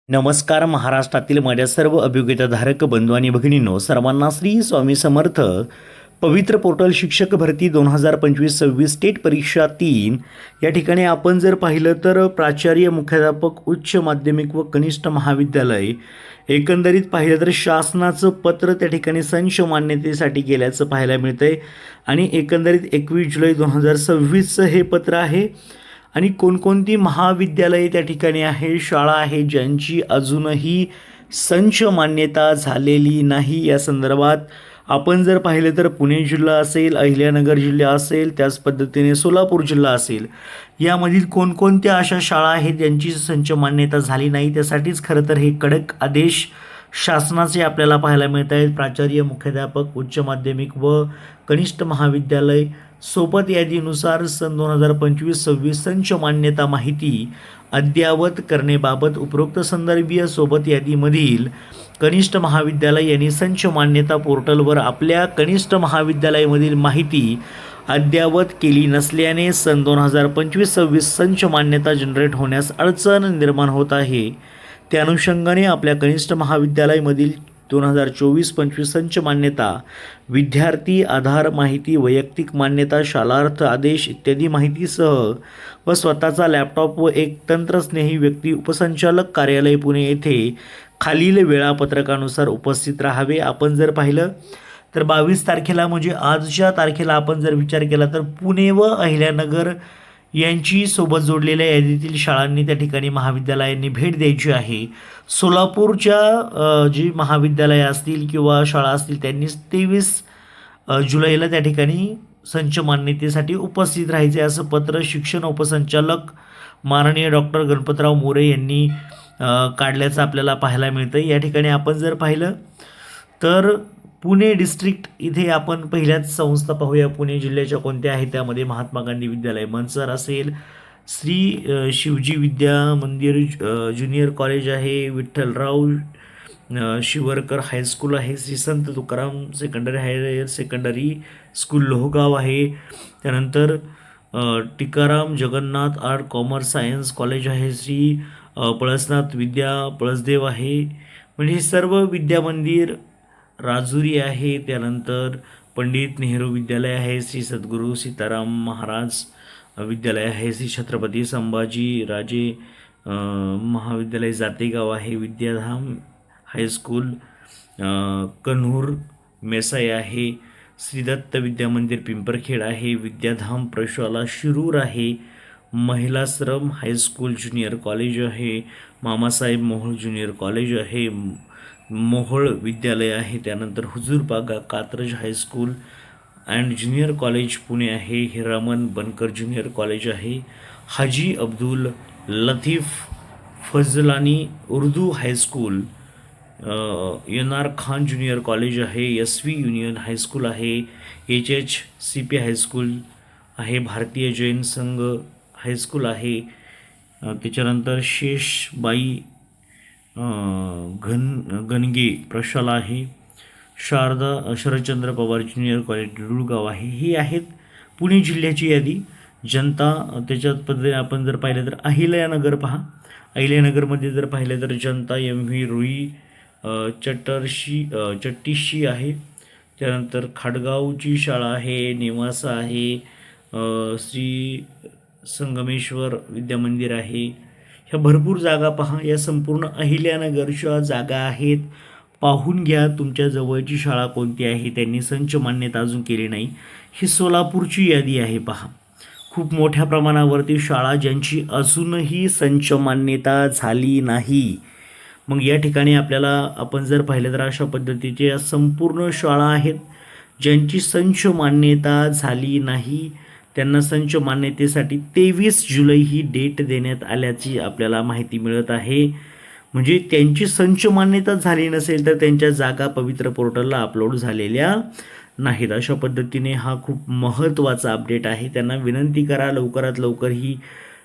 नमस्कार. महाराष्ट्रातील माझ्या सर्व अभियोग्यताधारक बंधू आणि भगिनींनो, सर्वांना श्री स्वामी समर्थ. पवित्र पोर्टल शिक्षक भरती 2025-26 स्टेट परीक्षा 3 या ठिकाणी आपण जर पाहिलं तर प्राचार्य, मुख्याध्यापक, उच्च माध्यमिक व कनिष्ठ महाविद्यालय एकंदरीत पाहिलं तर शासनाचं पत्र त्या ठिकाणी संच मान्यतेसाठी गेल्याचं पाहायला मिळतंय. आणि एकंदरीत 21 जुलै 2026 हे पत्र आहे. आणि कोणकोणती महाविद्यालये त्या ठिकाणी आहे, शाळा आहे ज्यांची अजूनही संच मान्यता झालेली नाही, या संदर्भात आपण जर पाहिलं तर पुणे जिल्हा असेल, अहिल्यानगर जिल्हा असेल, त्याच पद्धतीने सोलापूर जिल्हा असेल, यामधील कोणकोणत्या अशा शाळा आहेत ज्यांची संच मान्यता झाली नाही, त्यासाठीच खरं तर हे कडक आदेश शासनाचे आपल्याला पाहायला मिळत आहेत. प्राचार्य, मुख्याध्यापक, उच्च माध्यमिक व कनिष्ठ महाविद्यालय सोबत यादीनुसार सन 2025-26 संच मान्यता माहिती अद्ययावत करण्याबाबत उपरोक्त संदर्भीय सोबत यादीमधील कनिष्ठ महाविद्यालय यांनी संच मान्यता पोर्टलवर आपल्या कनिष्ठ महाविद्यालयामधील माहिती अद्ययावत केली नसल्याने सन 2025-26 संच मान्यता जनरेट होण्यास अडचण निर्माण होत आहे. त्या अनुषंगाने आपल्या कनिष्ठ महाविद्यालयामधील 2024-25 संच मान्यता, विद्यार्थी आधार माहिती, वैयक्तिक मान्यता, शालार्थ आदेश इत्यादी माहितीसह व स्वतःचा लॅपटॉप व एक तंत्रस्नेही व्यक्ती उपसंचालक कार्यालय पुणे येथे खालील वेळापत्रकानुसार उपस्थित राहावे. आपण जर पाहिलं तर 22 तारखेला म्हणजे आजच्या तारखेला आपण जर विचार केला तर पुणे व अहिल्यानगर यांची सोबत जोडलेल्या यादीतील शाळांनी त्या ठिकाणी महाविद्यालयांनी भेट द्यायची आहे. सोलापूरच्या जी महाविद्यालये असतील किंवा शाळा असतील त्यांनी 23 जुलैला त्या ठिकाणी संच मान्यतेसाठी उपस्थित राहायचे असं पत्र शिक्षण उपसंचालक माननीय डॉक्टर गणपतराव मोरे यांनी काढल्याचं आपल्याला पाहायला मिळतं. या ठिकाणी आपण जर पाहिलं तर पुणे डिस्ट्रिक्ट इथे आपण पहिल्याच संस्था पाहूया. पुणे जिल्ह्याच्या कोणत्या आहेत त्यामध्ये महात्मा गांधी विद्यालय मनसर असेल, श्री शिवजी विद्या मंदिर ज्युनियर कॉलेज आहे, विठ्ठलराव शिवरकर हायस्कूल आहे, Shri Sant Tukaram secondary higher secondary school Lohgaon आहे, त्यानंतर Tikaram Jagannath art commerce science college आहे, श्री पळसनाथ विद्या पळसदेव आहे. म्हणजे हे सर्व विद्यामंदिर राजुरी आहे. त्यानंतर पंडित नेहरू विद्यालय आहे, श्री सद्गुरू सीताराम महाराज विद्यालय आहे, श्री छत्रपती संभाजी राजे महाविद्यालय जातेगाव आहे, विद्याधाम हायस्कूल कन्हूर मेसाई आहे, श्री दत्त विद्यामंदिर पिंपरखेड आहे, विद्याधाम प्रशाला शिरूर आहे, महिलाश्रम हायस्कूल ज्युनियर कॉलेज आहे, मामासाहेब मोहोळ ज्युनियर कॉलेज आहे, मोहोळ विद्यालय आहे, त्यानंतर Huzurpaga Katraj high school and junior college Pune आहे, हिरामन बनकर ज्युनियर कॉलेज आहे, Haji Abdul Latif Fazlani Urdu high school, N R. Khan junior college आहे, SV युनियन हायस्कूल आहे, HHCP हायस्कूल आहे, भारतीय जैन संघ हायस्कूल आहे, त्याच्यानंतर शेषबाई गणगे प्रशाला आहे, शारदा शरदचंद्र पवार ज्युनियर कॉलेज रुळगाव आहे. ही आहेत पुणे जिल्ह्याची यादी. जनता त्याच्यात पद्धतीने आपण जर पाहिलं तर अहिल्यानगर पहा. अहिल्यानगरमध्ये जर पाहिलं तर जनता MV रुई चट्टीशी आहे, त्यानंतर खाडगावची शाळा आहे, नेवासा आहे, श्री संगमेश्वर विद्यामंदिर आहे. ह्या भरपूर जागा पहा. या संपूर्ण अहिल्यानगरच्या जागा आहेत. पाहून घ्या तुमच्या जवळची शाळा कोणती आहे. त्यांनी संच मान्यता अजून केली नाही. ही सोलापूरची यादी आहे पहा. खूप मोठ्या प्रमाणावरती शाळा ज्यांची अजूनही संच मान्यता झाली नाही. मग या ठिकाणी आपल्याला आपण जर पाहिलं तर अशा पद्धतीच्या संपूर्ण शाळा आहेत ज्यांची संच मान्यता झाली नाही. त्यांना संच मान्यतेसाठी 23 जुलै ही डेट देण्यात आल्याची आपल्याला माहिती मिळत आहे. म्हणजे त्यांची संच मान्यता झाली नसेल तर त्यांच्या जागा पवित्र पोर्टलला अपलोड झालेल्या नाहीत. अशा पद्धतीने हा खूप महत्त्वाचा अपडेट आहे. त्यांना विनंती करा लवकरात लवकर ही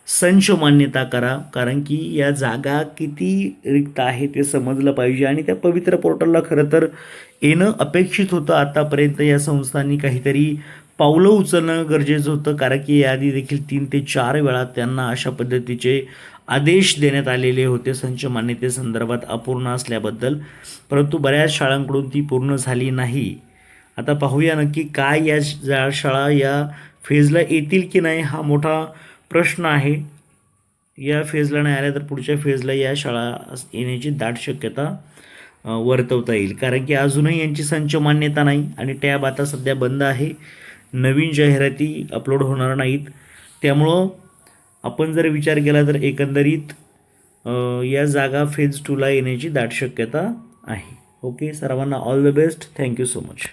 संच मान्यता करा, कारण की या जागा किती रिक्त आहे ते समजलं पाहिजे. आणि त्या पवित्र पोर्टलला खरं तर येणं अपेक्षित होतं. आतापर्यंत या संस्थांनी काहीतरी पावलं उचलणं गरजेचं होतं, कारण की याआधी देखील 3 ते 4 वेळा त्यांना अशा पद्धतीचे आदेश देण्यात आलेले होते संच मान्यतेसंदर्भात अपूर्ण असल्याबद्दल, परंतु बऱ्याच शाळांकडून ती पूर्ण झाली नाही. आता पाहूया नक्की काय या शाळा या फेजला येतील की नाही, हा मोठा प्रश्न आहे. या फेजला नाही आल्या तर पुढच्या फेजला या शाळा येण्याची दाट शक्यता वर्तवता येईल, कारण की अजूनही यांची संच मान्यता नाही आणि टॅब आता सध्या बंद आहे. नवीन जाहिराती अपलोड होणार नाहीत. त्यामुळं आपण जर विचार केला तर एकंदरीत या जागा फेज 2ला येण्याची दाट शक्यता आहे. ओके, सर्वांना all the best. Thank you so much.